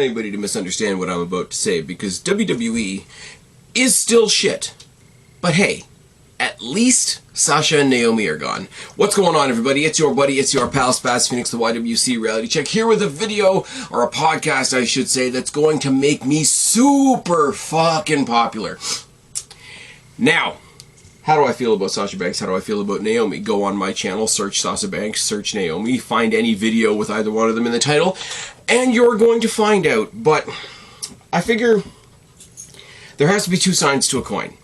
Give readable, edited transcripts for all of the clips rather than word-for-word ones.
want anybody to misunderstand what I'm about to say, because WWE is still shit. But hey, at least Sasha and Naomi are gone. What's going on, everybody? It's your buddy, it's your pal, Spaz Phoenix, the YWC Reality Check, here with a video, or a podcast, I should say, that's going to make me super fucking popular. Now, how do I feel about Sasha Banks? How do I feel about Naomi? Go on my channel, search Sasha Banks, search Naomi, find any video with either one of them in the title, and you're going to find out. But I figure there has to be two sides to a coin.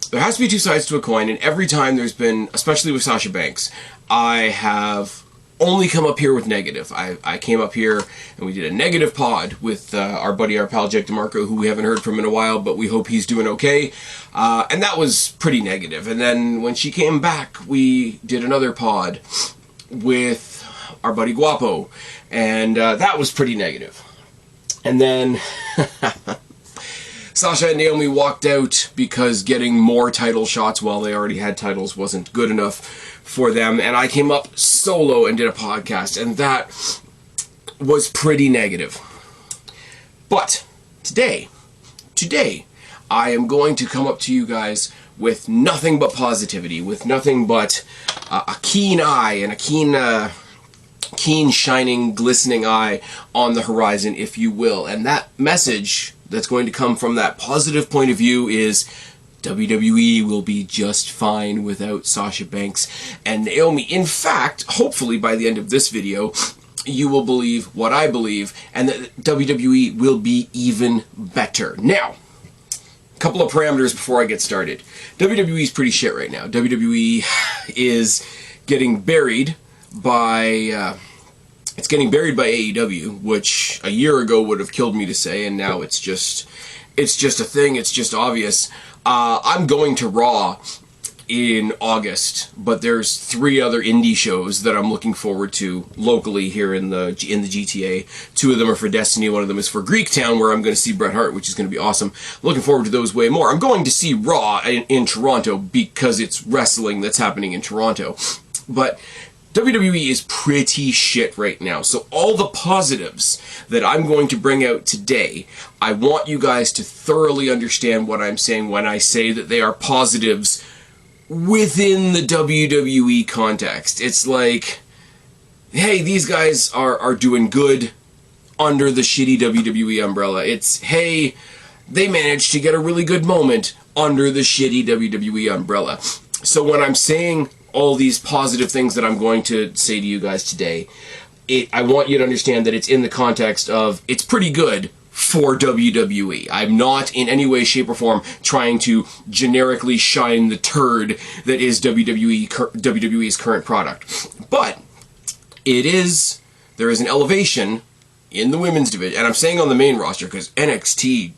There has to be two sides to a coin, and every time there's been, especially with Sasha Banks, I have only come up here with negative. I came up here and we did a negative pod with our buddy, our pal Jake DeMarco, who we haven't heard from in a while, but we hope he's doing okay. And that was pretty negative. And then when she came back, we did another pod with our buddy Guapo, and that was pretty negative. And then Sasha and Naomi walked out because getting more title shots while they already had titles wasn't good enough for them, and I came up solo and did a podcast, and that was pretty negative. But today, I am going to come up to you guys with nothing but positivity, with nothing but a keen eye and a keen, shining, glistening eye on the horizon, if you will. And that message that's going to come from that positive point of view is WWE will be just fine without Sasha Banks and Naomi. In fact, hopefully by the end of this video, you will believe what I believe, and that WWE will be even better. Now, a couple of parameters before I get started. WWE is pretty shit right now. WWE is getting buried by it's getting buried by AEW, which a year ago would have killed me to say, and now it's just a thing, it's just obvious. I'm going to Raw in August, but there's 3 other indie shows that I'm looking forward to locally here in the GTA. 2 of them are for Destiny, 1 of them is for Greektown, where I'm going to see Bret Hart, which is going to be awesome. Looking forward to those way more. I'm going to see Raw in Toronto because it's wrestling that's happening in Toronto. But WWE is pretty shit right now, so all the positives that I'm going to bring out today, I want you guys to thoroughly understand what I'm saying when I say that they are positives within the WWE context. It's like, hey, these guys are doing good under the shitty WWE umbrella. It's, hey, they managed to get a really good moment under the shitty WWE umbrella. So when I'm saying all these positive things that I'm going to say to you guys today, I want you to understand that it's in the context of it's pretty good for WWE. I'm not in any way, shape, or form trying to generically shine the turd that is WWE's current product. But there is an elevation in the women's division, and I'm saying on the main roster because NXT,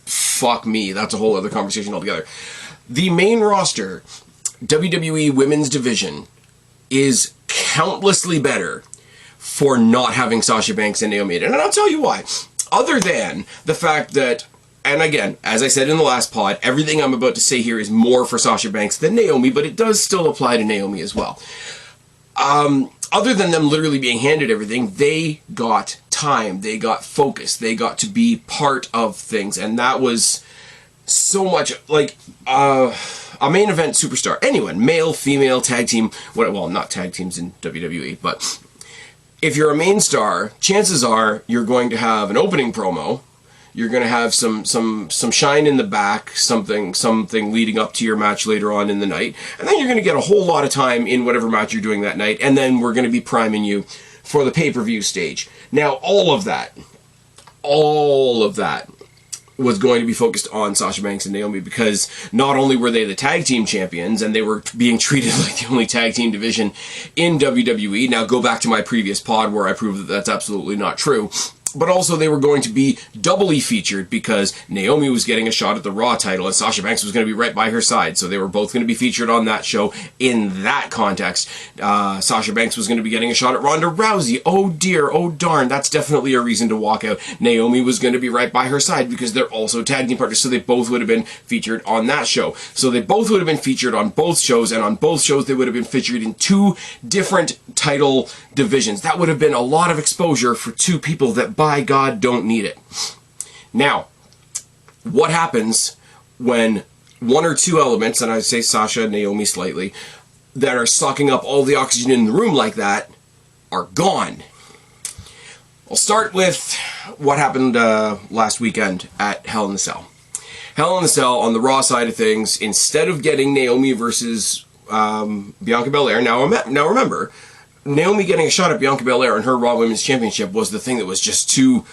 fuck me, that's a whole other conversation altogether. The main roster, WWE Women's Division, is countlessly better for not having Sasha Banks and Naomi in it. And I'll tell you why. Other than the fact that, and again, as I said in the last pod, everything I'm about to say here is more for Sasha Banks than Naomi, but it does still apply to Naomi as well. Other than them literally being handed everything, they got time, they got focus, they got to be part of things, and that was so much like a main event superstar. Anyone, male, female, tag team, well, not tag teams in WWE, but if you're a main star, chances are you're going to have an opening promo, you're going to have some shine in the back, something leading up to your match later on in the night, and then you're going to get a whole lot of time in whatever match you're doing that night, and then we're going to be priming you for the pay-per-view stage. Now, all of that was going to be focused on Sasha Banks and Naomi, because not only were they the tag team champions and they were being treated like the only tag team division in WWE. Now go back to my previous pod where I proved that that's absolutely not true. But also they were going to be doubly featured because Naomi was getting a shot at the Raw title and Sasha Banks was going to be right by her side. So they were both going to be featured on that show in that context. Sasha Banks was going to be getting a shot at Ronda Rousey. Oh dear, oh darn, that's definitely a reason to walk out. Naomi was going to be right by her side because they're also tag team partners, so they both would have been featured on that show. So they both would have been featured on both shows, and on both shows they would have been featured in two different title divisions. That would have been a lot of exposure for two people that, by by God, don't need it. Now, what happens when one or two elements, and I say Sasha, Naomi slightly, that are sucking up all the oxygen in the room like that, are gone? I'll start with what happened last weekend at Hell in the Cell. Hell in the Cell, on the Raw side of things, instead of getting Naomi versus Bianca Belair, now remember, Naomi getting a shot at Bianca Belair in her Raw Women's Championship was the thing that was just too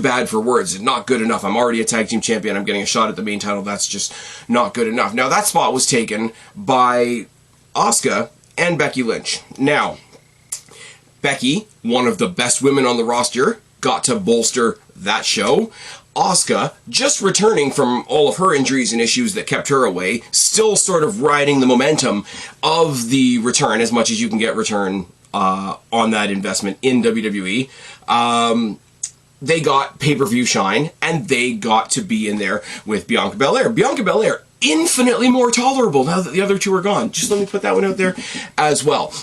bad for words. Not good enough. I'm already a tag team champion. I'm getting a shot at the main title. That's just not good enough. Now, that spot was taken by Asuka and Becky Lynch. Now, Becky, one of the best women on the roster, got to bolster that show. Asuka, just returning from all of her injuries and issues that kept her away, still sort of riding the momentum of the return, as much as you can get return on that investment in WWE. They got pay-per-view shine, and they got to be in there with Bianca Belair. Bianca Belair, infinitely more tolerable now that the other two are gone. Just let me put that one out there as well.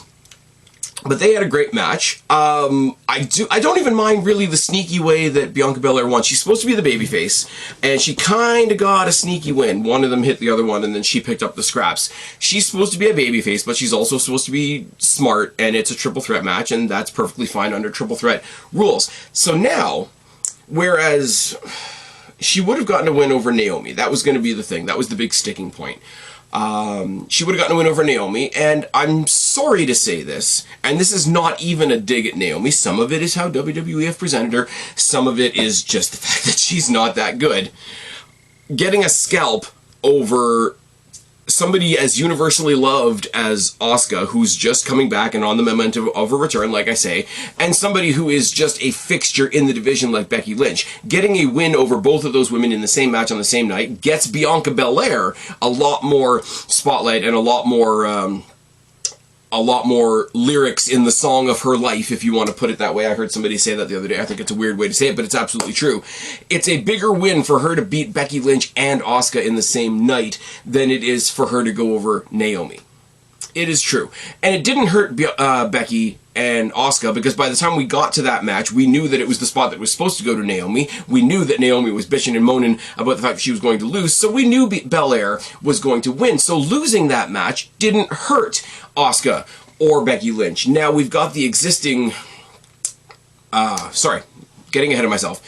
But they had a great match. I don't even mind really the sneaky way that Bianca Belair won. She's supposed to be the babyface, and she kind of got a sneaky win. One of them hit the other one, and then she picked up the scraps. She's supposed to be a babyface, but she's also supposed to be smart, and it's a triple threat match, and that's perfectly fine under triple threat rules. So now, whereas she would have gotten a win over Naomi, that was going to be the thing. That was the big sticking point. She would have gotten a win over Naomi, and I'm sorry to say this, and this is not even a dig at Naomi. Some of it is how WWE have presented her. Some of it is just the fact that she's not that good. Getting a scalp over somebody as universally loved as Asuka, who's just coming back and on the momentum of a return, like I say, and somebody who is just a fixture in the division like Becky Lynch. Getting a win over both of those women in the same match on the same night gets Bianca Belair a lot more spotlight and a lot more lyrics in the song of her life, if you want to put it that way. I heard somebody say that the other day. I think it's a weird way to say it, but it's absolutely true. It's a bigger win for her to beat Becky Lynch and Asuka in the same night than it is for her to go over Naomi. It is true. And it didn't hurt Becky and Asuka, because by the time we got to that match, we knew that it was the spot that was supposed to go to Naomi. We knew that Naomi was bitching and moaning about the fact that she was going to lose, so we knew Belair was going to win. So losing that match didn't hurt Asuka or Becky Lynch. Now we've got the existing... sorry, getting ahead of myself.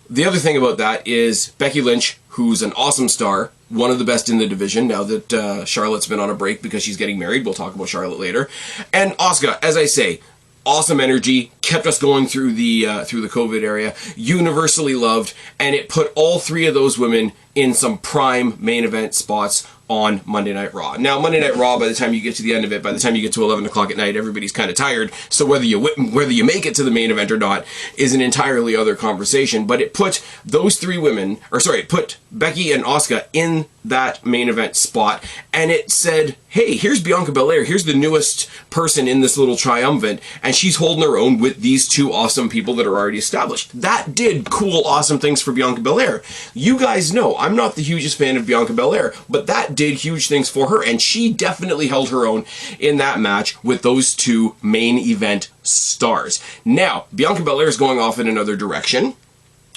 The other thing about that is Becky Lynch, who's an awesome star, one of the best in the division now that Charlotte's been on a break because she's getting married. We'll talk about Charlotte later. And Asuka, as I say, awesome energy, kept us going through the COVID area, universally loved, and it put all three of those women in some prime main event spots on Monday Night Raw. Now, Monday Night Raw, by the time you get to the end of it, by the time you get to 11 o'clock at night, everybody's kind of tired, so whether you make it to the main event or not is an entirely other conversation, but it put those three women, it put Becky and Asuka in that main event spot, and it said, hey, here's Bianca Belair, here's the newest person in this little triumvirate, and she's holding her own with these two awesome people that are already established. That did cool, awesome things for Bianca Belair. You guys know, I'm not the hugest fan of Bianca Belair, but that did huge things for her, and she definitely held her own in that match with those two main event stars. Now, Bianca Belair is going off in another direction,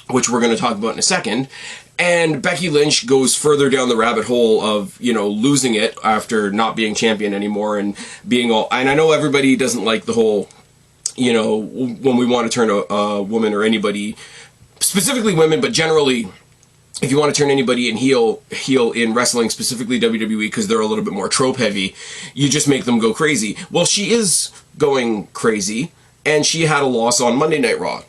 which we're going to talk about in a second, and Becky Lynch goes further down the rabbit hole of, losing it after not being champion anymore and being all... And I know everybody doesn't like the whole, when we want to turn a woman or anybody, specifically women, but generally... If you want to turn anybody in heel in wrestling, specifically WWE, because they're a little bit more trope heavy, you just make them go crazy. Well, she is going crazy, and she had a loss on Monday Night Raw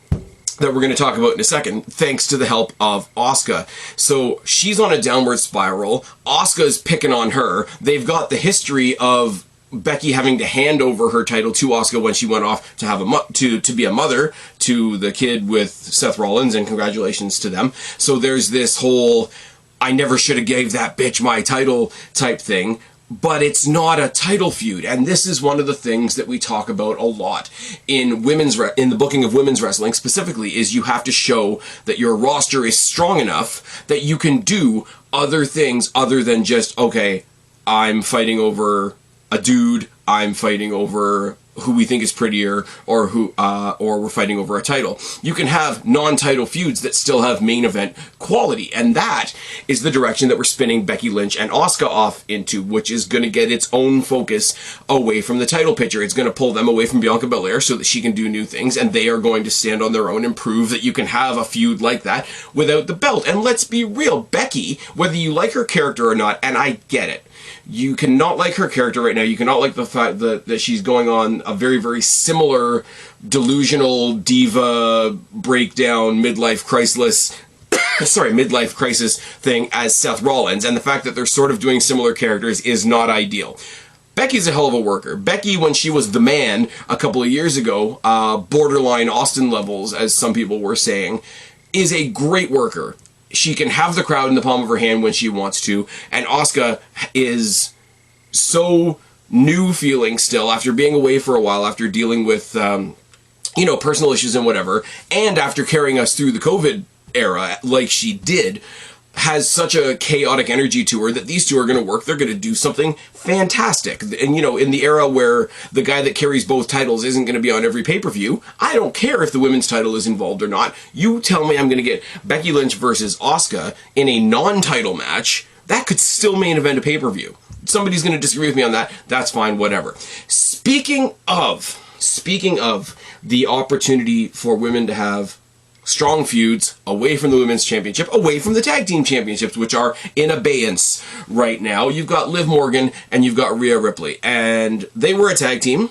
that we're going to talk about in a second, thanks to the help of Asuka. So she's on a downward spiral. Asuka's picking on her. They've got the history of Becky having to hand over her title to Asuka when she went off to have to be a mother to the kid with Seth Rollins, and congratulations to them. So there's this whole I never should have gave that bitch my title type thing, but it's not a title feud, and this is one of the things that we talk about a lot in the booking of women's wrestling specifically, is you have to show that your roster is strong enough that you can do other things other than just, okay, I'm fighting over a dude, I'm fighting over who we think is prettier, or or we're fighting over a title. You can have non-title feuds that still have main event quality, and that is the direction that we're spinning Becky Lynch and Asuka off into, which is going to get its own focus away from the title picture. It's going to pull them away from Bianca Belair so that she can do new things, and they are going to stand on their own and prove that you can have a feud like that without the belt. And let's be real, Becky, whether you like her character or not, and I get it, you cannot like her character right now. You cannot like the fact that she's going on a very, very similar delusional diva breakdown midlife crisis thing as Seth Rollins, and the fact that they're sort of doing similar characters is not ideal. Becky's a hell of a worker. Becky, when she was the man a couple of years ago, borderline Austin levels, as some people were saying, is a great worker. She can have the crowd in the palm of her hand when she wants to, and Asuka is so new feeling still after being away for a while, after dealing with, personal issues and whatever, and after carrying us through the COVID era like she did, has such a chaotic energy to her that these two are going to work. They're going to do something fantastic. And, in the era where the guy that carries both titles isn't going to be on every pay-per-view, I don't care if the women's title is involved or not. You tell me I'm going to get Becky Lynch versus Asuka in a non-title match, that could still main event a pay-per-view. Somebody's going to disagree with me on that. That's fine, whatever. Speaking of the opportunity for women to have strong feuds away from the women's championship, away from the tag team championships, which are in abeyance right now. You've got Liv Morgan and you've got Rhea Ripley, and they were a tag team.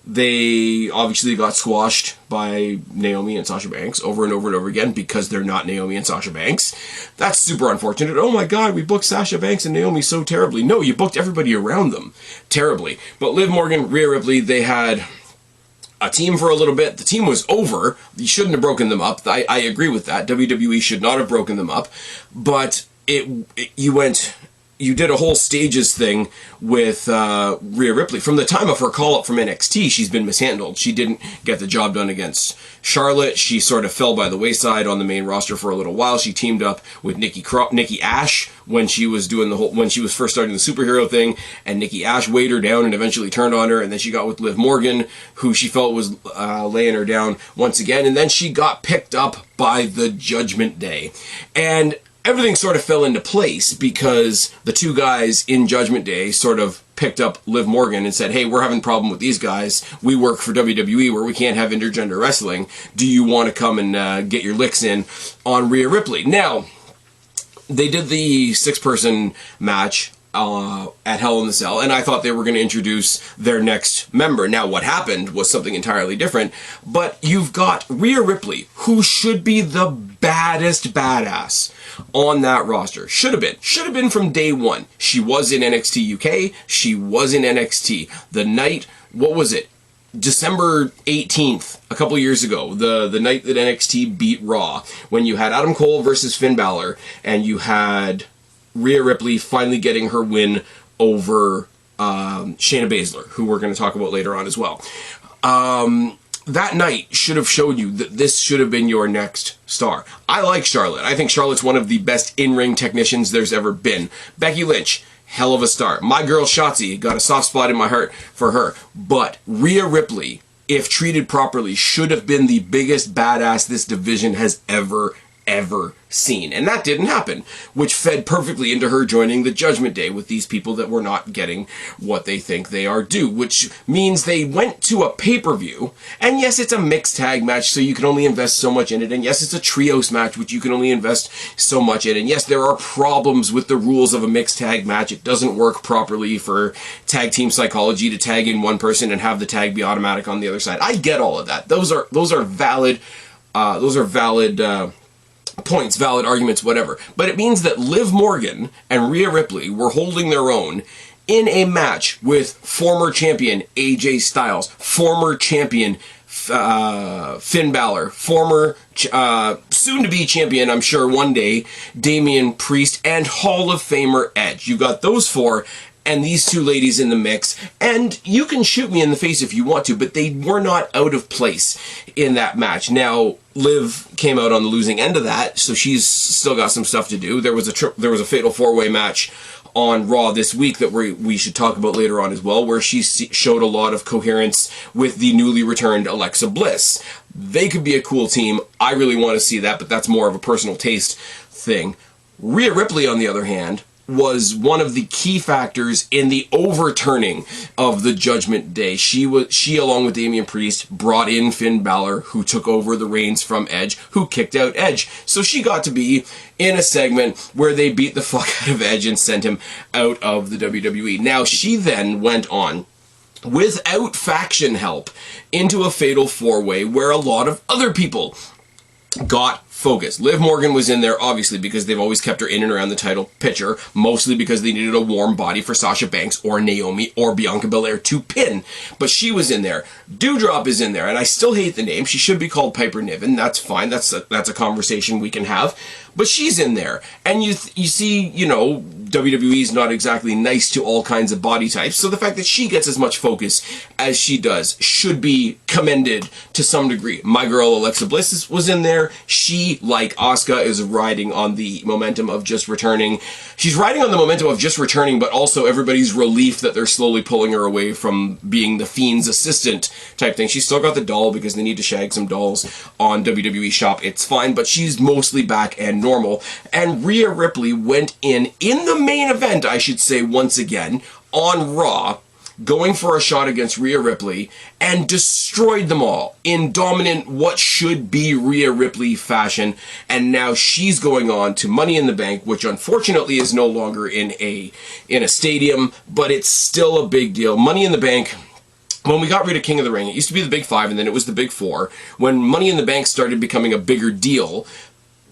They obviously got squashed by Naomi and Sasha Banks over and over and over again because they're not Naomi and Sasha Banks. That's super unfortunate. Oh my god, we booked Sasha Banks and Naomi so terribly. No, you booked everybody around them terribly. But Liv Morgan, Rhea Ripley, they had a team for a little bit. The team was over. You shouldn't have broken them up. I agree with that. WWE should not have broken them up. But you did a whole stages thing with Rhea Ripley. From the time of her call-up from NXT, she's been mishandled. She didn't get the job done against Charlotte. She sort of fell by the wayside on the main roster for a little while. She teamed up with Nikki Ash when she was first starting the superhero thing, and Nikki Ash weighed her down and eventually turned on her, and then she got with Liv Morgan, who she felt was laying her down once again, and then she got picked up by the Judgment Day. And everything sort of fell into place because the two guys in Judgment Day sort of picked up Liv Morgan and said, hey, we're having a problem with these guys. We work for WWE where we can't have intergender wrestling. Do you want to come and get your licks in on Rhea Ripley? Now, they did the 6-person match at Hell in the Cell, and I thought they were going to introduce their next member. Now, what happened was something entirely different, but you've got Rhea Ripley, who should be the baddest badass on that roster. Should have been from day one. She was in NXT UK, she was in NXT. The night, what was it? December 18th, a couple years ago, the night that NXT beat Raw, when you had Adam Cole versus Finn Balor, and you had Rhea Ripley finally getting her win over Shayna Baszler, who we're going to talk about later on as well. That night should have showed you that this should have been your next star. I like Charlotte. I think Charlotte's one of the best in-ring technicians there's ever been. Becky Lynch, hell of a star. My girl Shotzi, got a soft spot in my heart for her. But Rhea Ripley, if treated properly, should have been the biggest badass this division has ever seen. And that didn't happen, which fed perfectly into her joining the Judgment Day with these people that were not getting what they think they are due, which means they went to a pay-per-view, and yes, it's a mixed tag match, so you can only invest so much in it, and yes, it's a trios match, which you can only invest so much in, and yes, there are problems with the rules of a mixed tag match. It doesn't work properly for tag team psychology to tag in one person and have the tag be automatic on the other side. I get all of that. Those are valid points, valid arguments, whatever. But it means that Liv Morgan and Rhea Ripley were holding their own in a match with former champion AJ Styles, former champion Finn Balor, former soon-to-be champion, I'm sure one day, Damian Priest, and Hall of Famer Edge. You got those four and these two ladies in the mix, and you can shoot me in the face if you want to, but they were not out of place in that match. Now, Liv came out on the losing end of that, so she's still got some stuff to do. There was a fatal four-way match on Raw this week that we should talk about later on as well, where she showed a lot of coherence with the newly returned Alexa Bliss. They could be a cool team. I really want to see that, but that's more of a personal taste thing. Rhea Ripley, on the other hand, was one of the key factors in the overturning of the Judgment Day. She, along with Damian Priest, brought in Finn Balor, who took over the reins from Edge, who kicked out Edge. So she got to be in a segment where they beat the fuck out of Edge and sent him out of the WWE. Now, she then went on, without faction help, into a fatal four-way where a lot of other people got focused. Liv Morgan was in there, obviously, because they've always kept her in and around the title picture, mostly because they needed a warm body for Sasha Banks or Naomi or Bianca Belair to pin. But she was in there. Doudrop is in there, and I still hate the name. She should be called Piper Niven. That's fine. That's a conversation we can have. But she's in there. And you see, you know, WWE's not exactly nice to all kinds of body types, so the fact that she gets as much focus as she does should be commended to some degree. My girl Alexa Bliss was in there. She, like Asuka, is riding on the momentum of just returning. She's riding on the momentum of just returning, but also everybody's relief that they're slowly pulling her away from being the Fiend's assistant type thing. She's still got the doll because they need to shag some dolls on WWE Shop. It's fine, but she's mostly back and normal. And Rhea Ripley went in the main event, I should say, once again, on Raw, going for a shot against Rhea Ripley, and destroyed them all in dominant, what should be Rhea Ripley fashion. And now she's going on to Money in the Bank, which unfortunately is no longer in a stadium, but it's still a big deal. Money in the Bank, when we got rid of King of the Ring, it used to be the Big Five, and then it was the Big Four. When Money in the Bank started becoming a bigger deal,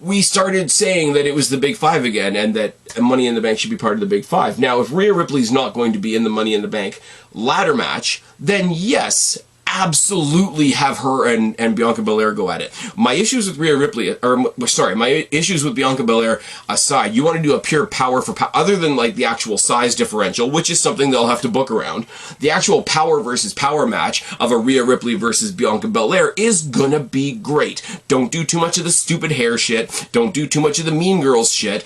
we started saying that it was the Big Five again, and that Money in the Bank should be part of the Big Five. Now, if Rhea Ripley's not going to be in the Money in the Bank ladder match, then yes, absolutely have her and Bianca Belair go at it. My issues with Rhea Ripley, my issues with Bianca Belair aside, you want to do a pure power for power, other than like the actual size differential, which is something they'll have to book around. The actual power versus power match of a Rhea Ripley versus Bianca Belair is gonna be great. Don't do too much of the stupid hair shit. Don't do too much of the Mean Girls shit.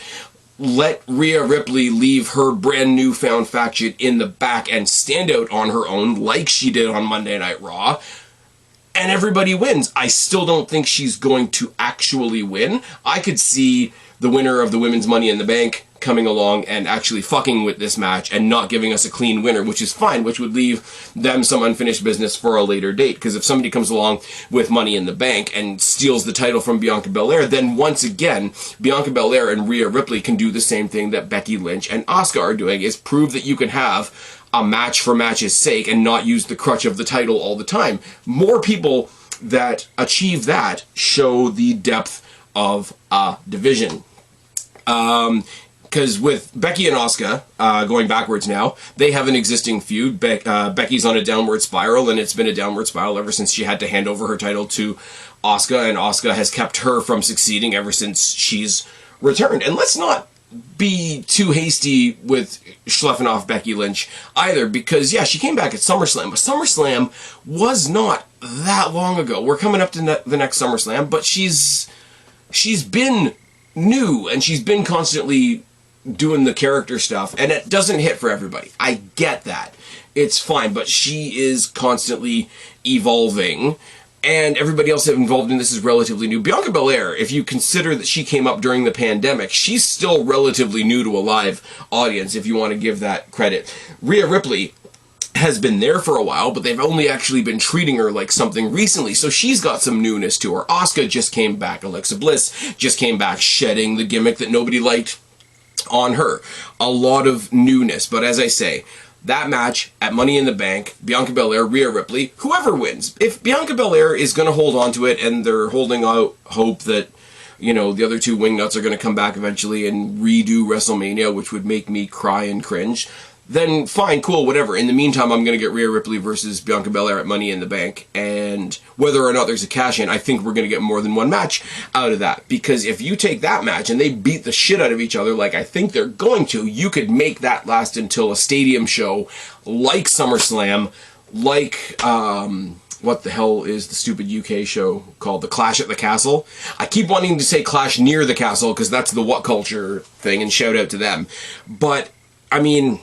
Let Rhea Ripley leave her brand new found faction in the back and stand out on her own like she did on Monday Night Raw, and everybody wins. I still don't think she's going to actually win. I could see the winner of the Women's Money in the Bank coming along and actually fucking with this match and not giving us a clean winner, which is fine, which would leave them some unfinished business for a later date. Because if somebody comes along with Money in the Bank and steals the title from Bianca Belair, then once again, Bianca Belair and Rhea Ripley can do the same thing that Becky Lynch and Asuka are doing, is prove that you can have a match for match's sake and not use the crutch of the title all the time. More people that achieve that show the depth of a division. Because with Becky and Asuka, going backwards now, they have an existing feud. Becky's on a downward spiral, and it's been a downward spiral ever since she had to hand over her title to Asuka, and Asuka has kept her from succeeding ever since she's returned. And let's not be too hasty with schlepping off Becky Lynch either, because yeah, she came back at SummerSlam, but SummerSlam was not that long ago. We're coming up to the next SummerSlam, but she's been new, and she's been constantly doing the character stuff, and it doesn't hit for everybody. I get that. It's fine, but she is constantly evolving, and everybody else involved in this is relatively new. Bianca Belair, if you consider that she came up during the pandemic, she's still relatively new to a live audience, if you want to give that credit. Rhea Ripley has been there for a while, but they've only actually been treating her like something recently, so she's got some newness to her. Asuka just came back. Alexa Bliss just came back, shedding the gimmick that nobody liked on her. A lot of newness, but as I say, that match at Money in the Bank, Bianca Belair, Rhea Ripley, whoever wins. If Bianca Belair is going to hold on to it, and they're holding out hope that, you know, the other two wingnuts are going to come back eventually and redo WrestleMania, which would make me cry and cringe, then fine, cool, whatever. In the meantime, I'm going to get Rhea Ripley versus Bianca Belair at Money in the Bank, and whether or not there's a cash-in, I think we're going to get more than one match out of that, because if you take that match and they beat the shit out of each other like I think they're going to, you could make that last until a stadium show like SummerSlam, like, what the hell is the stupid UK show called? The Clash at the Castle? I keep wanting to say Clash Near the Castle, because that's the What Culture thing, and shout out to them. But I mean,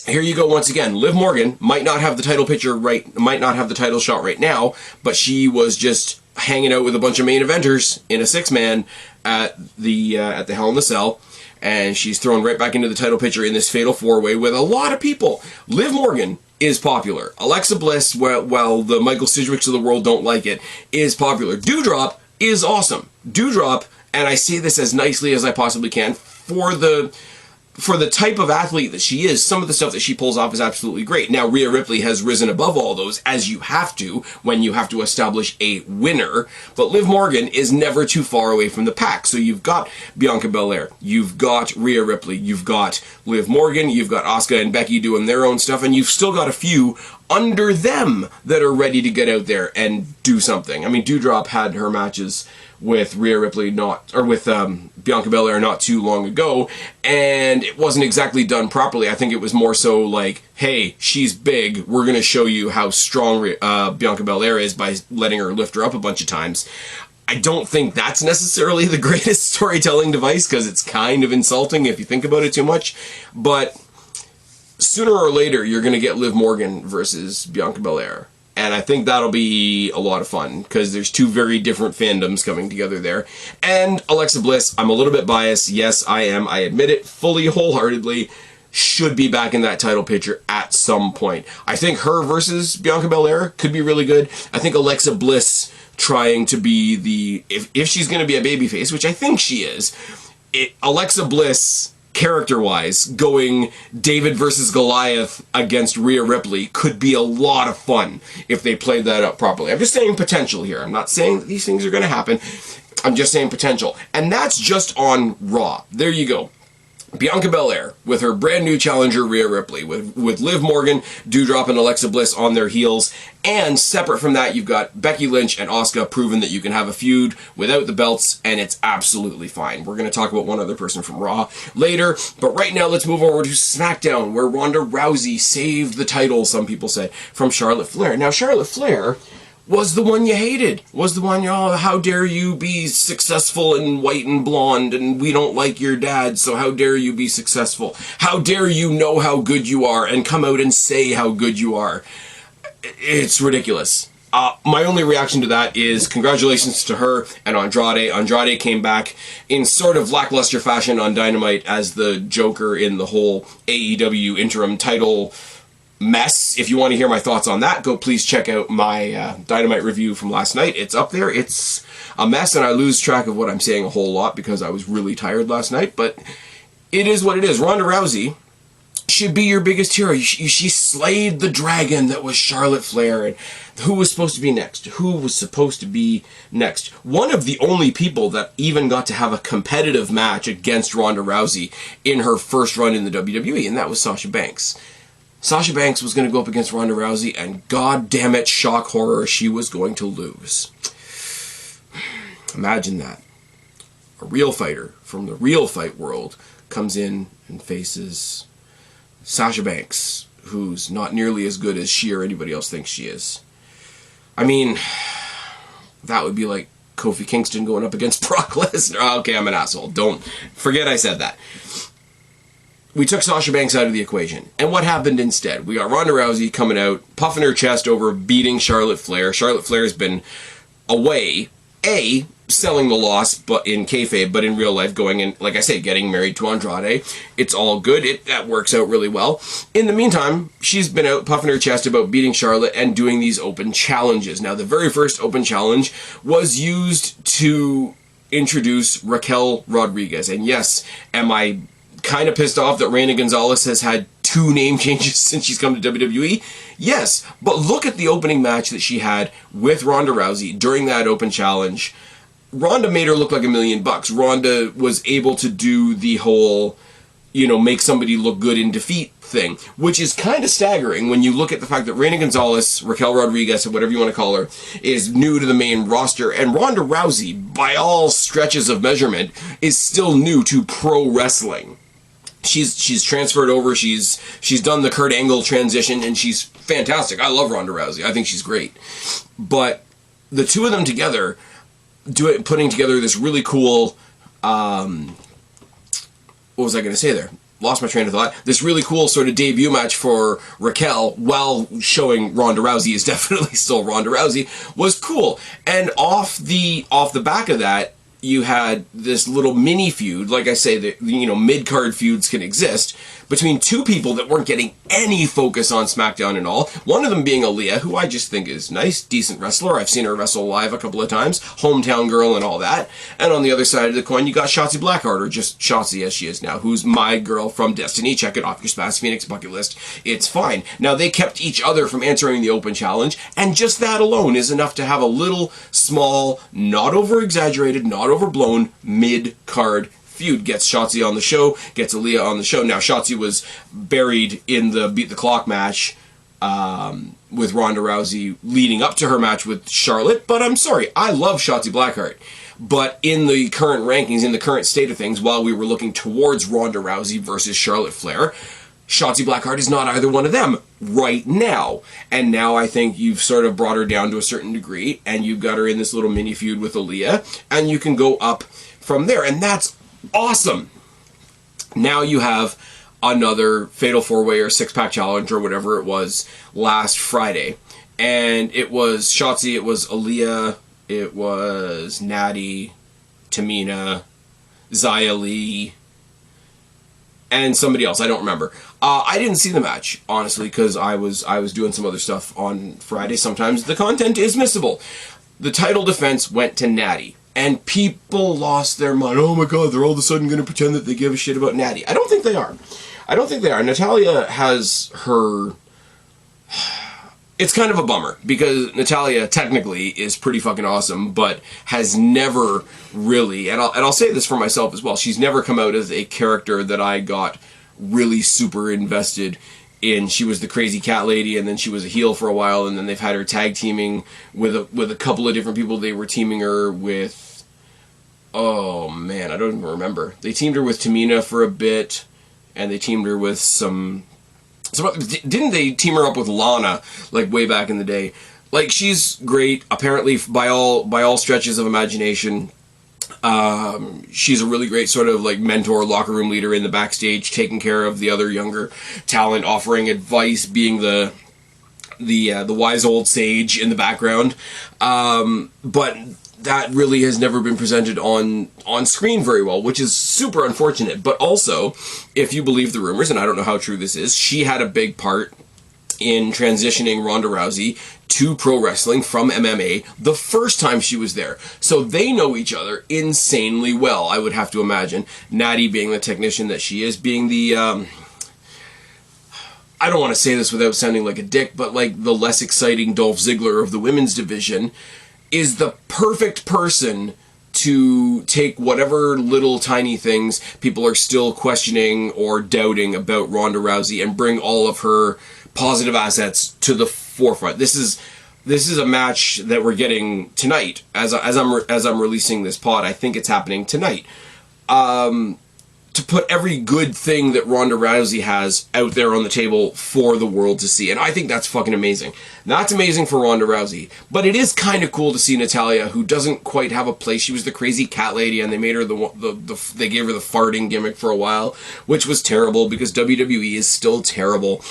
here you go once again. Liv Morgan might not have the title picture might not have the title shot right now, but she was just hanging out with a bunch of main eventers in a 6-man at the Hell in the Cell, and she's thrown right back into the title picture in this fatal 4-way with a lot of people. Liv Morgan is popular. Alexa Bliss, while the Michael Sidgwicks of the world don't like it, is popular. Doudrop is awesome. Doudrop, and I say this as nicely as I possibly can, for the type of athlete that she is, some of the stuff that she pulls off is absolutely great. Now, Rhea Ripley has risen above all those, as you have to, when you have to establish a winner. But Liv Morgan is never too far away from the pack. So you've got Bianca Belair, you've got Rhea Ripley, you've got Liv Morgan, you've got Asuka and Becky doing their own stuff, and you've still got a few under them that are ready to get out there and do something. I mean, Doudrop had her matches with Rhea Ripley with Bianca Belair not too long ago, and it wasn't exactly done properly. I think it was more so like, hey, she's big, we're going to show you how strong Bianca Belair is by letting her lift her up a bunch of times. I don't think that's necessarily the greatest storytelling device, because it's kind of insulting if you think about it too much, but sooner or later you're going to get Liv Morgan versus Bianca Belair. And I think that'll be a lot of fun, because there's two very different fandoms coming together there. And Alexa Bliss, I'm a little bit biased. Yes, I am. I admit it fully, wholeheartedly. Should be back in that title picture at some point. I think her versus Bianca Belair could be really good. I think Alexa Bliss trying to be if she's going to be a babyface, which I think she is, Alexa Bliss, character-wise, going David versus Goliath against Rhea Ripley could be a lot of fun if they played that up properly. I'm just saying potential here. I'm not saying that these things are going to happen. I'm just saying potential. And that's just on Raw. There you go. Bianca Belair with her brand new challenger Rhea Ripley, with Liv Morgan, Doudrop, and Alexa Bliss on their heels, and separate from that you've got Becky Lynch and Asuka proving that you can have a feud without the belts, and it's absolutely fine. We're going to talk about one other person from Raw later, but right now let's move over to SmackDown, where Ronda Rousey saved the title, some people say, from Charlotte Flair. Now, Charlotte Flair was the one you hated, was the one, oh, how dare you be successful and white and blonde, and we don't like your dad, so how dare you be successful? How dare you know how good you are and come out and say how good you are? It's ridiculous. My only reaction to that is congratulations to her and Andrade. Andrade came back in sort of lackluster fashion on Dynamite as the Joker in the whole AEW interim title mess. If you want to hear my thoughts on that, go please check out my Dynamite review from last night. It's up there. It's a mess, and I lose track of what I'm saying a whole lot because I was really tired last night, but it is what it is. Ronda Rousey should be your biggest hero. She slayed the dragon that was Charlotte Flair, and who was supposed to be next? Who was supposed to be next? One of the only people that even got to have a competitive match against Ronda Rousey in her first run in the WWE, and that was Sasha Banks. Sasha Banks was going to go up against Ronda Rousey, and god damn it, shock horror, she was going to lose. Imagine that. A real fighter from the real fight world comes in and faces Sasha Banks, who's not nearly as good as she or anybody else thinks she is. I mean, that would be like Kofi Kingston going up against Brock Lesnar. Okay, I'm an asshole. Don't forget I said that. We took Sasha Banks out of the equation. And what happened instead? We got Ronda Rousey coming out, puffing her chest over beating Charlotte Flair. Charlotte Flair's been away, selling the loss but in kayfabe, but in real life going and, like I say, getting married to Andrade. It's all good. That works out really well. In the meantime, she's been out puffing her chest about beating Charlotte and doing these open challenges. Now, the very first open challenge was used to introduce Raquel Rodriguez. And yes, am I kind of pissed off that Reina Gonzalez has had 2 name changes since she's come to WWE? Yes, but look at the opening match that she had with Ronda Rousey during that open challenge. Ronda made her look like $1,000,000. Ronda was able to do the whole, make somebody look good in defeat thing, which is kind of staggering when you look at the fact that Reina Gonzalez, Raquel Rodriguez, or whatever you want to call her, is new to the main roster, and Ronda Rousey, by all stretches of measurement, is still new to pro wrestling. She's transferred over, she's done the Kurt Angle transition, and she's fantastic. I love Ronda Rousey. I think she's great. But the two of them together, putting together this really cool, what was I going to say there? lost my train of thought. This really cool sort of debut match for Raquel, while showing Ronda Rousey is definitely still Ronda Rousey, was cool. And off the back of that, you had this little mini feud. Like I say, that, you know, mid-card feuds can exist between two people that weren't getting any focus on SmackDown at all. One of them being Aaliyah, who I just think is nice, decent wrestler. I've seen her wrestle live a couple of times, hometown girl and all that. And on the other side of the coin, you got Shotzi Blackheart, or just Shotzi as she is now, who's my girl from Destiny. Check it off your Spaz Phoenix bucket list. It's fine. Now, they kept each other from answering the open challenge, and just that alone is enough to have a little, small, not over-exaggerated, not overblown, mid-card feud. Gets Shotzi on the show, gets Aaliyah on the show. Now, Shotzi was buried in the Beat the Clock match with Ronda Rousey leading up to her match with Charlotte, but I'm sorry, I love Shotzi Blackheart. But in the current rankings, in the current state of things, while we were looking towards Ronda Rousey versus Charlotte Flair, Shotzi Blackheart is not either one of them right now. And now I think you've sort of brought her down to a certain degree, and you've got her in this little mini feud with Aaliyah, and you can go up from there. And that's awesome. Now you have another Fatal 4-Way or 6-Pack Challenge or whatever it was last Friday. And it was Shotzi, it was Aaliyah, it was Natty, Tamina, Xia Li, and somebody else. I don't remember. I didn't see the match, honestly, because I was doing some other stuff on Friday. Sometimes the content is missable. The title defense went to Natty, and people lost their mind. Oh my god, they're all of a sudden going to pretend that they give a shit about Natty. I don't think they are. I don't think they are. Natalia has her... It's kind of a bummer, because Natalia technically is pretty fucking awesome, but has never really, and I'll say this for myself as well, she's never come out as a character that I got really super invested in. She was the crazy cat lady, and then she was a heel for a while, and then they've had her tag teaming with a couple of different people. They were teaming her with, oh man, I don't even remember. They teamed her with Tamina for a bit, and they teamed her with some... So didn't they team her up with Lana, like, way back in the day? Like, she's great, apparently, by all stretches of imagination. She's a really great sort of, like, mentor, locker room leader in the backstage, taking care of the other younger talent, offering advice, being the wise old sage in the background. But that really has never been presented on screen very well, which is super unfortunate. But also, if you believe the rumors, and I don't know how true this is, she had a big part in transitioning Ronda Rousey to pro wrestling from MMA the first time she was there. So they know each other insanely well, I would have to imagine. Natty being the technician that she is, being the... I don't want to say this without sounding like a dick, but like the less exciting Dolph Ziggler of the women's division, is the perfect person to take whatever little tiny things people are still questioning or doubting about Ronda Rousey and bring all of her positive assets to the forefront. This is a match that we're getting tonight. As I'm releasing this pod, I think it's happening tonight. To put every good thing that Ronda Rousey has out there on the table for the world to see. And I think that's fucking amazing. That's amazing for Ronda Rousey. But it is kind of cool to see Natalia, who doesn't quite have a place. She was the crazy cat lady, and they made her they gave her the farting gimmick for a while, which was terrible because WWE is still terrible.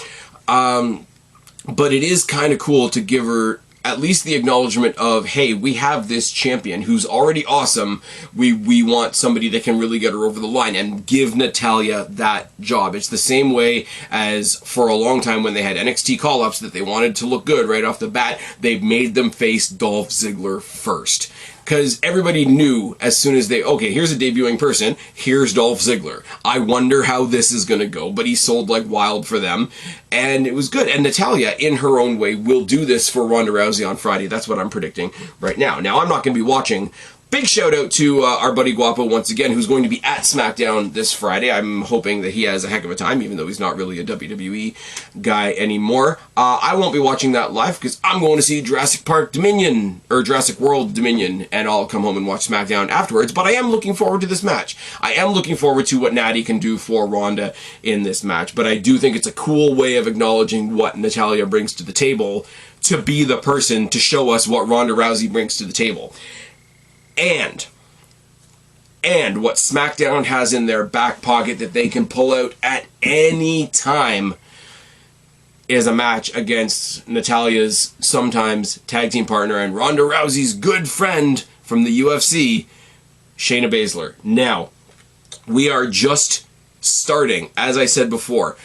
But it is kind of cool to give her at least the acknowledgement of, hey, we have this champion who's already awesome. We want somebody that can really get her over the line, and give Natalia that job. It's the same way as for a long time when they had NXT call-ups that they wanted to look good right off the bat, they made them face Dolph Ziggler first. Because everybody knew as soon as okay, here's a debuting person, here's Dolph Ziggler. I wonder how this is going to go, but he sold like wild for them, and it was good. And Natalia, in her own way, will do this for Ronda Rousey on Friday. That's what I'm predicting right now. Now, I'm not going to be watching. Big shout out to our buddy Guapo once again, who's going to be at SmackDown this Friday. I'm hoping that he has a heck of a time, even though he's not really a WWE guy anymore. I won't be watching that live because I'm going to see Jurassic Park Dominion, or Jurassic World Dominion, and I'll come home and watch SmackDown afterwards. But I am looking forward to this match. I am looking forward to what Natty can do for Ronda in this match. But I do think it's a cool way of acknowledging what Natalia brings to the table, to be the person to show us what Ronda Rousey brings to the table. And And what SmackDown has in their back pocket that they can pull out at any time is a match against Natalya's sometimes tag team partner and Ronda Rousey's good friend from the UFC, Shayna Baszler. Now, we are just starting, as I said before,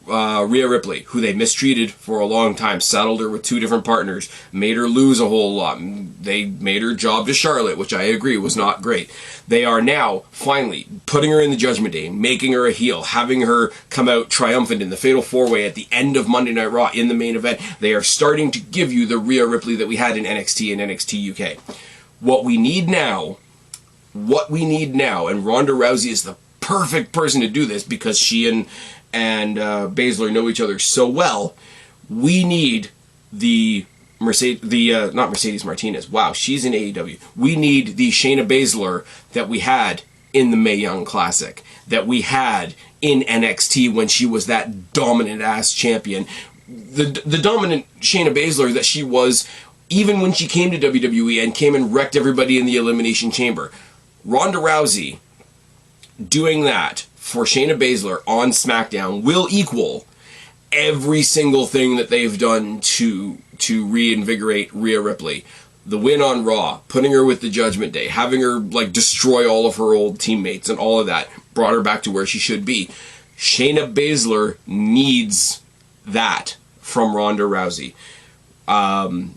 Rhea Ripley, who they mistreated for a long time, saddled her with 2 different partners, made her lose a whole lot. They made her job to Charlotte, which I agree was not great. They are now finally putting her in the Judgment Day, making her a heel, having her come out triumphant in the Fatal 4-Way at the end of Monday Night Raw in the main event. They are starting to give you the Rhea Ripley that we had in NXT and NXT UK. What we need now, and Ronda Rousey is the perfect person to do this because she and Baszler know each other so well. We need not Mercedes Martinez. Wow, she's in AEW. We need the Shayna Baszler that we had in the Mae Young Classic, that we had in NXT when she was that dominant ass champion. The dominant Shayna Baszler that she was even when she came to WWE and came and wrecked everybody in the Elimination Chamber. Ronda Rousey doing that for Shayna Baszler on SmackDown will equal every single thing that they've done to reinvigorate Rhea Ripley. The win on Raw, putting her with the Judgment Day, having her destroy all of her old teammates and all of that, brought her back to where she should be. Shayna Baszler needs that from Ronda Rousey.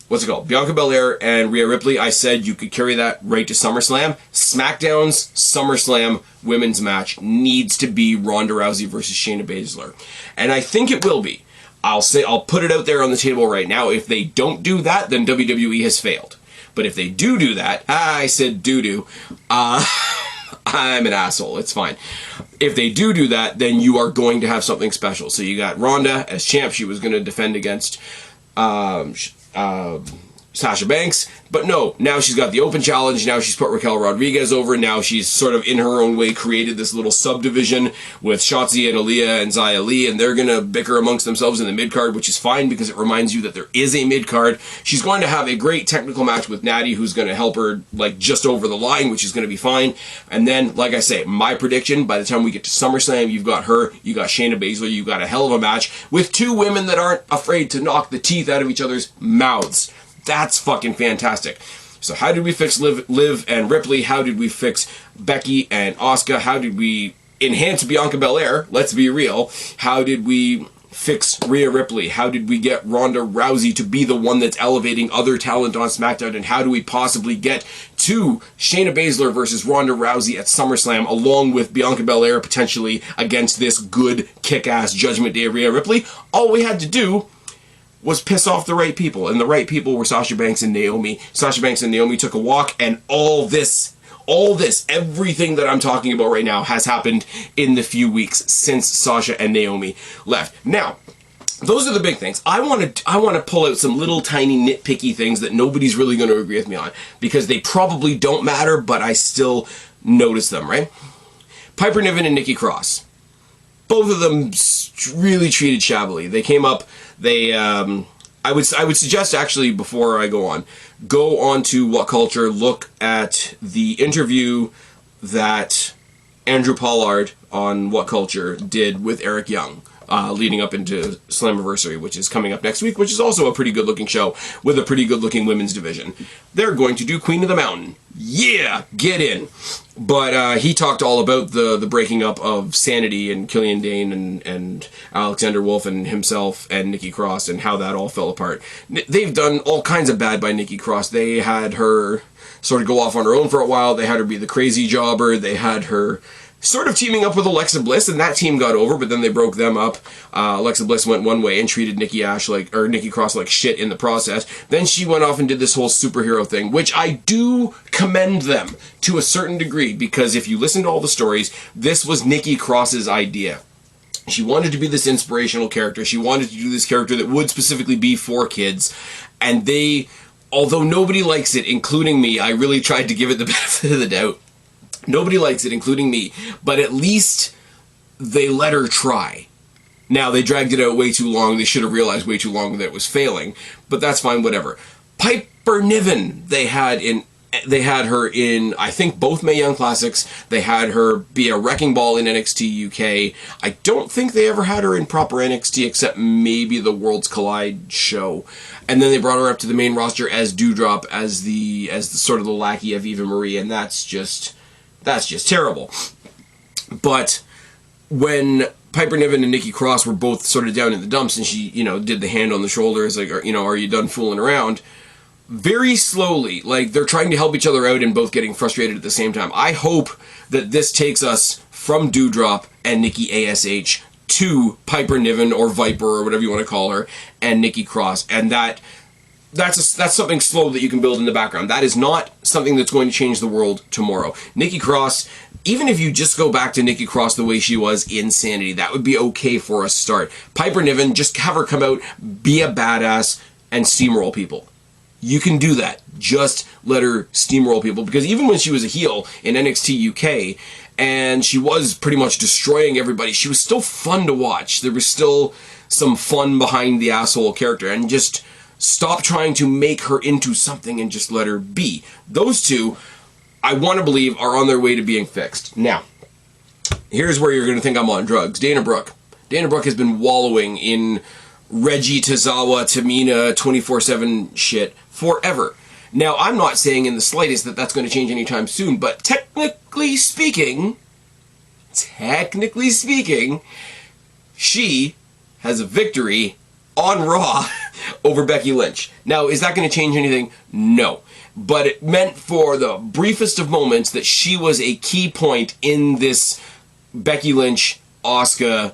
What's it called? Bianca Belair and Rhea Ripley, I said you could carry that right to SummerSlam. SmackDown's SummerSlam women's match needs to be Ronda Rousey versus Shayna Baszler. And I think it will be. I'll put it out there on the table right now. If they don't do that, then WWE has failed. But if they do that, I said doo-doo, I'm an asshole, it's fine. If they do that, then you are going to have something special. So you got Ronda as champ. She was going to defend against Sasha Banks, but no, now she's got the open challenge. Now she's put Raquel Rodriguez over. Now she's sort of in her own way created this little subdivision with Shotzi and Aaliyah and Xia Li, and they're gonna bicker amongst themselves in the mid-card, which is fine because it reminds you that there is a mid-card. She's going to have a great technical match with Natty, who's going to help her just over the line, which is going to be fine. And then, like I say, my prediction, by the time we get to SummerSlam, you've got her, you got Shayna Baszler, you've got a hell of a match with 2 women that aren't afraid to knock the teeth out of each other's mouths. That's fucking fantastic. So how did we fix Liv and Ripley? How did we fix Becky and Asuka? How did we enhance Bianca Belair? Let's be real. How did we fix Rhea Ripley? How did we get Ronda Rousey to be the one that's elevating other talent on SmackDown? And how do we possibly get to Shayna Baszler versus Ronda Rousey at SummerSlam, along with Bianca Belair potentially against this good kick-ass Judgment Day Rhea Ripley? All we had to do was piss off the right people, and the right people were Sasha Banks and Naomi. Sasha Banks and Naomi took a walk, and all this, everything that I'm talking about right now has happened in the few weeks since Sasha and Naomi left. Now, those are the big things. I want to pull out some little tiny nitpicky things that nobody's really going to agree with me on, because they probably don't matter, but I still notice them, right? Piper Niven and Nikki Cross. Both of them really treated shabbily. They came up. I would suggest, actually, before I go on to What Culture, look at the interview that Andrew Pollard on What Culture did with Eric Young, leading up into Slammiversary, which is coming up next week, which is also a pretty good-looking show with a pretty good-looking women's division. They're going to do Queen of the Mountain. Yeah, get in. But he talked all about the breaking up of Sanity and Killian Dane and Alexander Wolf and himself and Nikki Cross and how that all fell apart. They've done all kinds of bad by Nikki Cross. They had her sort of go off on her own for a while. They had her be the crazy jobber. They had her sort of teaming up with Alexa Bliss, and that team got over, but then they broke them up. Alexa Bliss went one way and treated Nikki Cross like shit in the process. Then she went off and did this whole superhero thing, which I do commend them to a certain degree, because if you listen to all the stories, this was Nikki Cross's idea. She wanted to be this inspirational character. She wanted to do this character that would specifically be for kids, and although nobody likes it, including me, I really tried to give it the benefit of the doubt. Nobody likes it, including me, but at least they let her try. Now, they dragged it out way too long. They should have realized way too long that it was failing, but that's fine, whatever. Piper Niven they had in They had her in, I think, both Mae Young Classics. They had her be a wrecking ball in NXT UK. I don't think they ever had her in proper NXT, except maybe the Worlds Collide show. And then they brought her up to the main roster as Doudrop, as the sort of the lackey of Eva Marie, and that's just terrible. But when Piper Niven and Nikki Cross were both sort of down in the dumps, and she, did the hand on the shoulder, like, are you done fooling around? Very slowly, like, they're trying to help each other out and both getting frustrated at the same time. I hope that this takes us from Doudrop and Nikki ASH to Piper Niven or Viper or whatever you want to call her and Nikki Cross, and that's something slow that you can build in the background. That is not something that's going to change the world tomorrow. Nikki Cross, even if you just go back to Nikki Cross the way she was in Sanity, that would be okay for a start. Piper Niven, just have her come out, be a badass, and steamroll people. You can do that. Just let her steamroll people. Because even when she was a heel in NXT UK, and she was pretty much destroying everybody, she was still fun to watch. There was still some fun behind the asshole character. And just stop trying to make her into something and just let her be. Those two, I want to believe, are on their way to being fixed. Now, here's where you're going to think I'm on drugs. Dana Brooke. Dana Brooke has been wallowing in Reggie Tozawa, Tamina, 24/7 shit forever. Now, I'm not saying in the slightest that that's going to change anytime soon, but technically speaking, she has a victory on Raw over Becky Lynch. Now, is that going to change anything? No. But it meant for the briefest of moments that she was a key point in this Becky Lynch-Asuka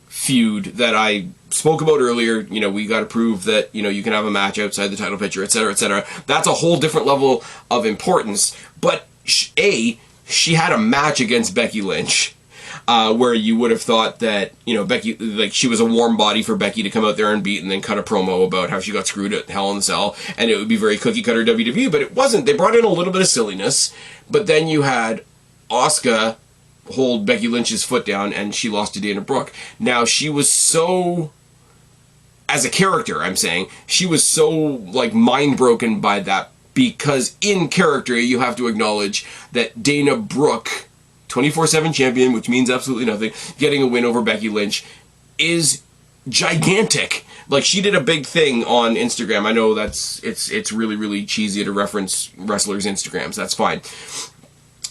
feud that I spoke about earlier. We got to prove that, you can have a match outside the title picture, etc., etc. That's a whole different level of importance. But, she had a match against Becky Lynch, where you would have thought that, Becky, like, she was a warm body for Becky to come out there and beat and then cut a promo about how she got screwed at Hell in a Cell, and it would be very cookie-cutter WWE, but it wasn't. They brought in a little bit of silliness, but then you had Asuka hold Becky Lynch's foot down, and she lost to Dana Brooke. Now, she was so, as a character, I'm saying, she was so, like, mind-broken by that, because in character, you have to acknowledge that Dana Brooke, 24/7 champion, which means absolutely nothing, getting a win over Becky Lynch, is gigantic. Like, she did a big thing on Instagram. I know it's really, really cheesy to reference wrestlers' Instagrams. That's fine.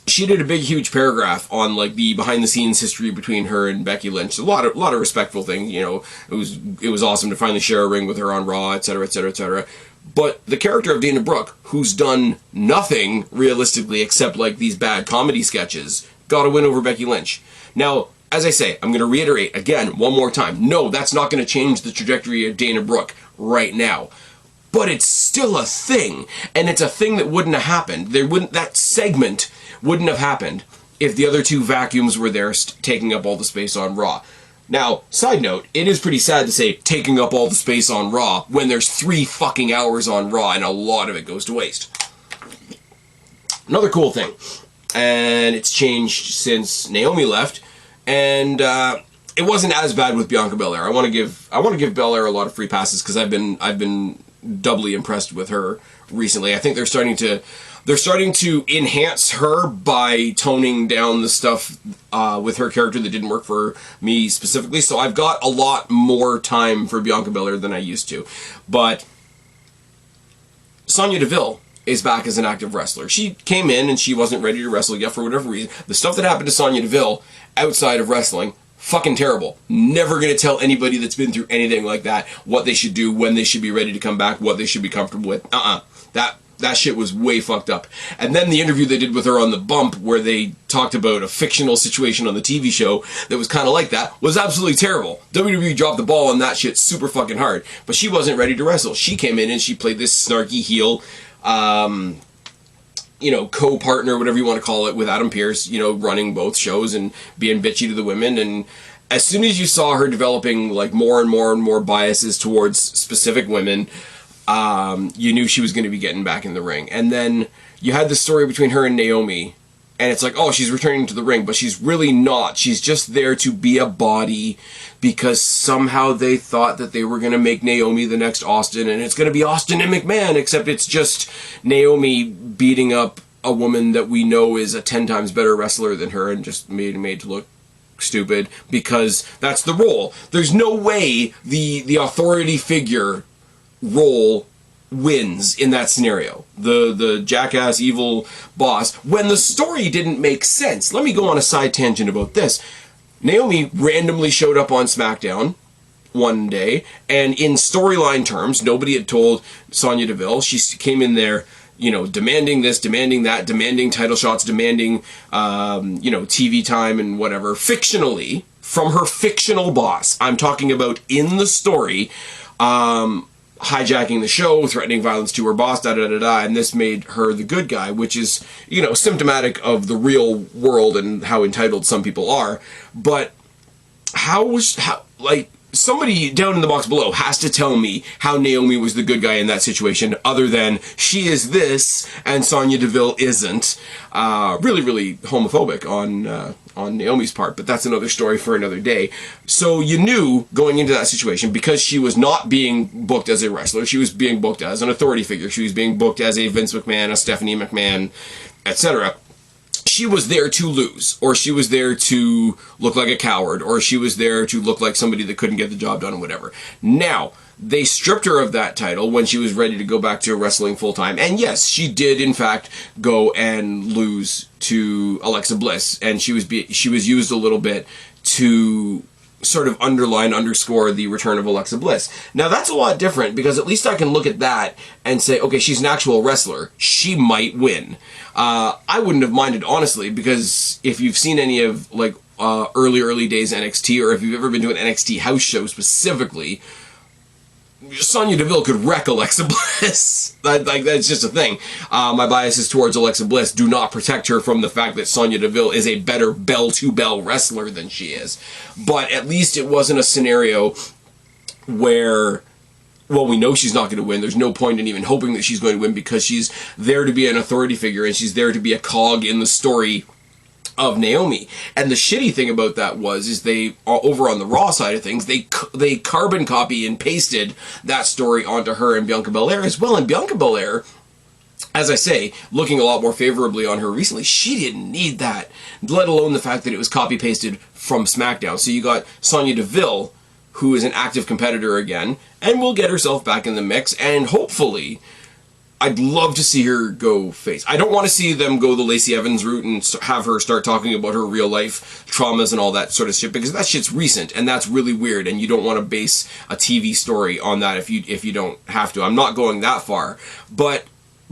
She did a big, huge paragraph on, like, the behind-the-scenes history between her and Becky Lynch. A lot of respectful things. It was awesome to finally share a ring with her on Raw, etc., etc., etc. But the character of Dana Brooke, who's done nothing realistically except, like, these bad comedy sketches, got a win over Becky Lynch. Now, as I say, I'm going to reiterate again one more time. No, that's not going to change the trajectory of Dana Brooke right now. But it's still a thing, and it's a thing that wouldn't have happened. That segment wouldn't have happened if the other two vacuums were there taking up all the space on Raw. Now, side note, it is pretty sad to say taking up all the space on Raw when there's 3 fucking hours on Raw and a lot of it goes to waste. Another cool thing, and it's changed since Naomi left, and it wasn't as bad with Bianca Belair. I want to give Belair a lot of free passes because I've been doubly impressed with her recently. I think they're starting to enhance her by toning down the stuff with her character that didn't work for me specifically. So I've got a lot more time for Bianca Belair than I used to. But Sonya Deville is back as an active wrestler. She came in and she wasn't ready to wrestle yet for whatever reason. The stuff that happened to Sonya Deville outside of wrestling, fucking terrible. Never going to tell anybody that's been through anything like that what they should do, when they should be ready to come back, what they should be comfortable with. That shit was way fucked up. And then the interview they did with her on The Bump, where they talked about a fictional situation on the TV show that was kind of like that, was absolutely terrible. WWE dropped the ball on that shit super fucking hard. But she wasn't ready to wrestle. She came in and she played this snarky heel, co-partner, whatever you want to call it, with Adam Pearce, running both shows and being bitchy to the women. And as soon as you saw her developing, like, more and more and more biases towards specific women, you knew she was going to be getting back in the ring. And then you had the story between her and Naomi, and it's like, oh, she's returning to the ring, but she's really not. She's just there to be a body because somehow they thought that they were going to make Naomi the next Austin, and it's going to be Austin and McMahon, except it's just Naomi beating up a woman that we know is a 10 times better wrestler than her and just made to look stupid because that's the role. There's no way the authority figure role wins in that scenario. The jackass evil boss, when the story didn't make sense. Let me go on a side tangent about this. Naomi randomly showed up on SmackDown one day, and in storyline terms, nobody had told Sonya Deville. She came in there, you know, demanding this, demanding that, demanding title shots, demanding, you know, TV time and whatever, fictionally, from her fictional boss. I'm talking about in the story, hijacking the show, threatening violence to her boss, da-da-da-da, and this made her the good guy, which is, you know, symptomatic of the real world and how entitled some people are. But how, like, somebody down in the box below has to tell me how Naomi was the good guy in that situation, other than she is this and Sonya Deville isn't. Really, really homophobic on Naomi's part, but that's another story for another day. So you knew going into that situation, because she was not being booked as a wrestler, she was being booked as an authority figure, she was being booked as a Vince McMahon, a Stephanie McMahon, etc. She was there to lose, or she was there to look like a coward, or she was there to look like somebody that couldn't get the job done, or whatever. Now, they stripped her of that title when she was ready to go back to wrestling full-time. And yes, she did, in fact, go and lose to Alexa Bliss. And she was used a little bit to sort of underscore the return of Alexa Bliss. Now, that's a lot different, because at least I can look at that and say, okay, she's an actual wrestler. She might win. I wouldn't have minded, honestly, because if you've seen any of, like, early days NXT, or if you've ever been to an NXT house show specifically, Sonya Deville could wreck Alexa Bliss. That's just a thing. My biases towards Alexa Bliss do not protect her from the fact that Sonya Deville is a better bell-to-bell wrestler than she is. But at least it wasn't a scenario where, well, we know she's not going to win. There's no point in even hoping that she's going to win, because she's there to be an authority figure, and she's there to be a cog in the story of Naomi. And the shitty thing about that is they, over on the Raw side of things, they carbon copy and pasted that story onto her and Bianca Belair as well. And Bianca Belair, as I say, looking a lot more favorably on her recently, she didn't need that, let alone the fact that it was copy pasted from SmackDown. So you got Sonya Deville, who is an active competitor again, and will get herself back in the mix, and hopefully, I'd love to see her go face. I don't want to see them go the Lacey Evans route and have her start talking about her real life traumas and all that sort of shit, because that shit's recent and that's really weird, and you don't want to base a TV story on that if you don't have to. I'm not going that far, but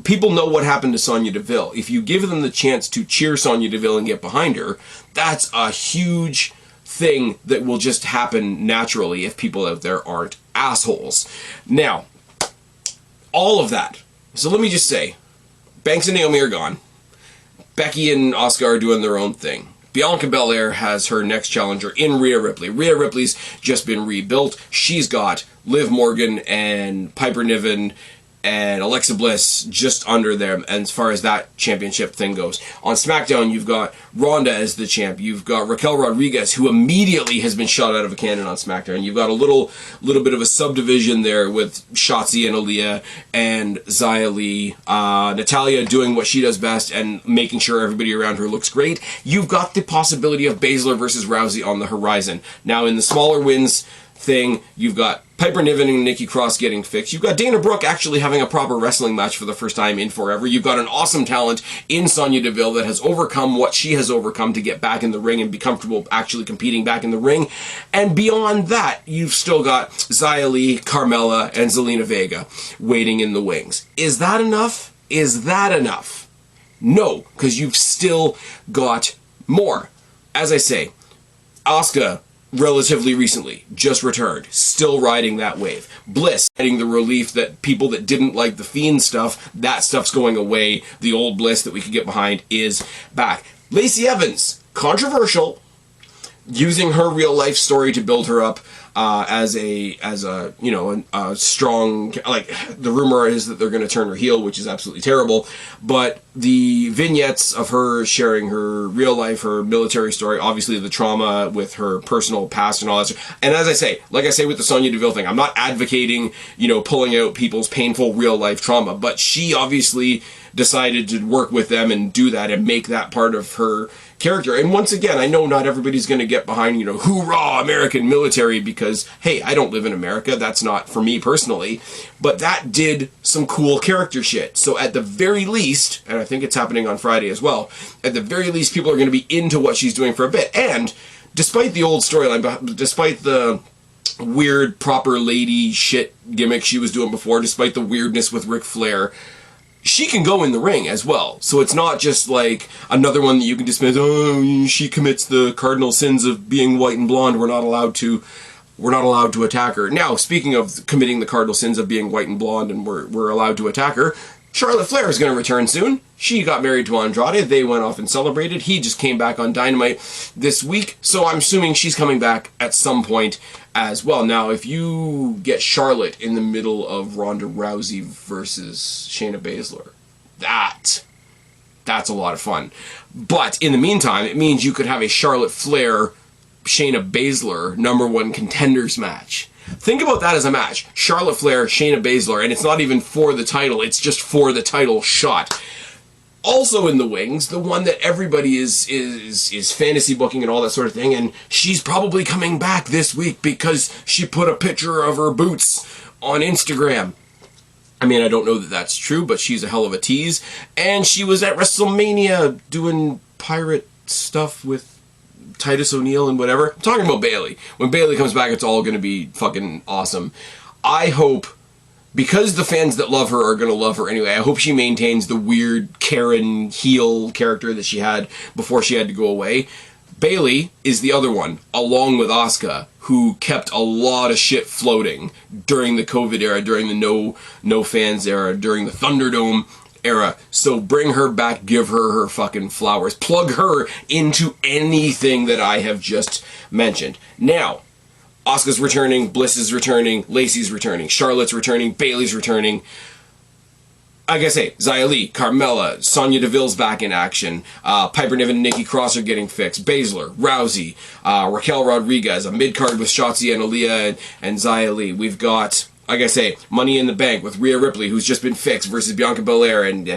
people know what happened to Sonya Deville. If you give them the chance to cheer Sonya Deville and get behind her, that's a huge thing that will just happen naturally if people out there aren't assholes. Now, all of that. So let me just say, Banks and Naomi are gone. Becky and Asuka are doing their own thing. Bianca Belair has her next challenger in Rhea Ripley. Rhea Ripley's just been rebuilt. She's got Liv Morgan and Piper Niven and Alexa Bliss just under them, and as far as that championship thing goes. On SmackDown, you've got Ronda as the champ. You've got Raquel Rodriguez, who immediately has been shot out of a cannon on SmackDown. You've got a little bit of a subdivision there with Shotzi and Aaliyah and Xia Li. Natalya doing what she does best and making sure everybody around her looks great. You've got the possibility of Baszler versus Rousey on the horizon. Now, in the smaller wins thing, you've got Piper Niven and Nikki Cross getting fixed. You've got Dana Brooke actually having a proper wrestling match for the first time in forever. You've got an awesome talent in Sonya Deville that has overcome what she has overcome to get back in the ring and be comfortable actually competing back in the ring. And beyond that, you've still got Xia Li, Carmella, and Zelina Vega waiting in the wings. Is that enough? Is that enough? No, because you've still got more. As I say, Asuka, relatively recently, just returned, still riding that wave. Bliss, getting the relief that people that didn't like the Fiend stuff, that stuff's going away. The old Bliss that we could get behind is back. Lacey Evans, controversial, using her real life story to build her up. as a a strong, like, the rumor is that they're going to turn her heel, which is absolutely terrible. But the vignettes of her sharing her real life, her military story, obviously the trauma with her personal past and all that stuff. And as I say, like I say with the Sonya Deville thing, I'm not advocating, pulling out people's painful real life trauma, but she obviously decided to work with them and do that and make that part of her character. And once again, I know not everybody's going to get behind, hoorah, American military, because, hey, I don't live in America. That's not for me personally. But that did some cool character shit. So at the very least, and I think it's happening on Friday as well, at the very least, people are going to be into what she's doing for a bit. And despite the old storyline, despite the weird proper lady shit gimmick she was doing before, despite the weirdness with Ric Flair, she can go in the ring as well. So it's not just like another one that you can dismiss. Oh, she commits the cardinal sins of being white and blonde. We're not allowed to attack her. Now, speaking of committing the cardinal sins of being white and blonde, and we're allowed to attack her, Charlotte Flair is going to return soon. She got married to Andrade. They went off and celebrated. He just came back on Dynamite this week, so I'm assuming she's coming back at some point as well. Now, if you get Charlotte in the middle of Ronda Rousey versus Shayna Baszler, that's a lot of fun. But in the meantime, it means you could have a Charlotte Flair, Shayna Baszler #1 contenders match. Think about that as a match. Charlotte Flair, Shayna Baszler, and it's not even for the title, it's just for the title shot. Also in the wings, the one that everybody is fantasy booking and all that sort of thing, and she's probably coming back this week because she put a picture of her boots on Instagram. I mean, I don't know that that's true, but she's a hell of a tease. And she was at WrestleMania doing pirate stuff with Titus O'Neil and whatever. I'm talking about Bayley. When Bayley comes back, it's all going to be fucking awesome. I hope, because the fans that love her are going to love her anyway, I hope she maintains the weird Karen heel character that she had before she had to go away. Bayley is the other one, along with Asuka, who kept a lot of shit floating during the COVID era, during the no fans era, during the Thunderdome era. So bring her back, give her fucking flowers. Plug her into anything that I have just mentioned. Now, Asuka's returning, Bliss is returning, Lacey's returning, Charlotte's returning, Bayley's returning. Like I say, Xia Li, Carmella, Sonya Deville's back in action, Piper Niven and Nikki Cross are getting fixed, Baszler, Rousey, Raquel Rodriguez, a mid-card with Shotzi and Aaliyah and Xia Li. We've got, like I say, Money in the Bank with Rhea Ripley, who's just been fixed, versus Bianca Belair, and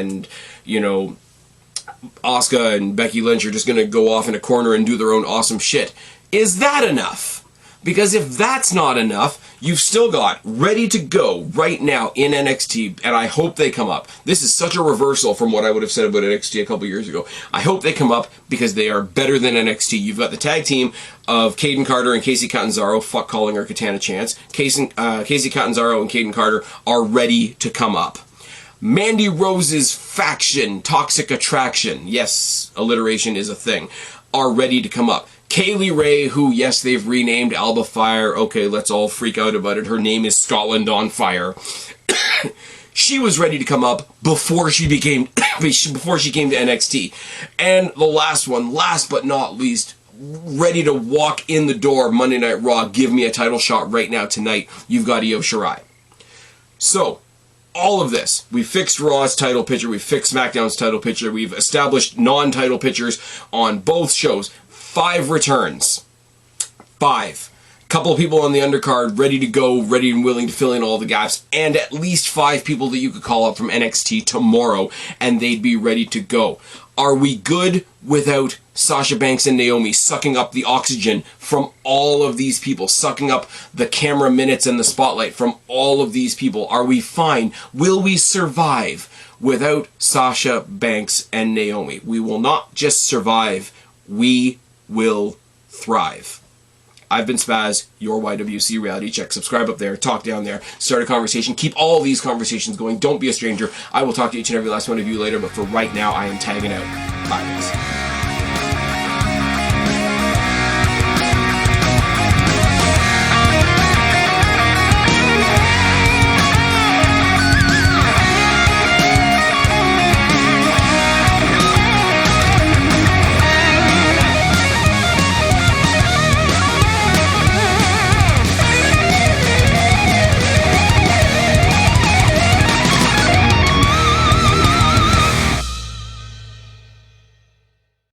Asuka and Becky Lynch are just going to go off in a corner and do their own awesome shit. Is that enough? Because if that's not enough, you've still got ready to go right now in NXT, and I hope they come up. This is such a reversal from what I would have said about NXT a couple years ago. I hope they come up because they are better than NXT. You've got the tag team of Caden Carter and Casey Catanzaro, fuck calling her Katana Chance. Casey Catanzaro and Caden Carter are ready to come up. Mandy Rose's faction, Toxic Attraction, yes, alliteration is a thing, are ready to come up. Kaylee Ray, who, yes, they've renamed Alba Fire. Okay, let's all freak out about it. Her name is Scotland on Fire. She was ready to come up before she came to NXT. And the last one, last but not least, ready to walk in the door Monday Night Raw, give me a title shot right now tonight, you've got Io Shirai. So, all of this, we fixed Raw's title picture, we fixed SmackDown's title picture, we've established non-title pictures on both shows. 5 returns. 5. Couple of people on the undercard ready to go, ready and willing to fill in all the gaps, and at least 5 people that you could call up from NXT tomorrow, and they'd be ready to go. Are we good without Sasha Banks and Naomi sucking up the oxygen from all of these people, sucking up the camera minutes and the spotlight from all of these people? Are we fine? Will we survive without Sasha Banks and Naomi? We will not just survive, we will thrive. I've been Spaz, your YWC Reality Check. Subscribe up there, talk down there, start a conversation, keep all these conversations going, don't be a stranger. I will talk to each and every last one of you later, but for right now, I am tagging out. Bye, guys.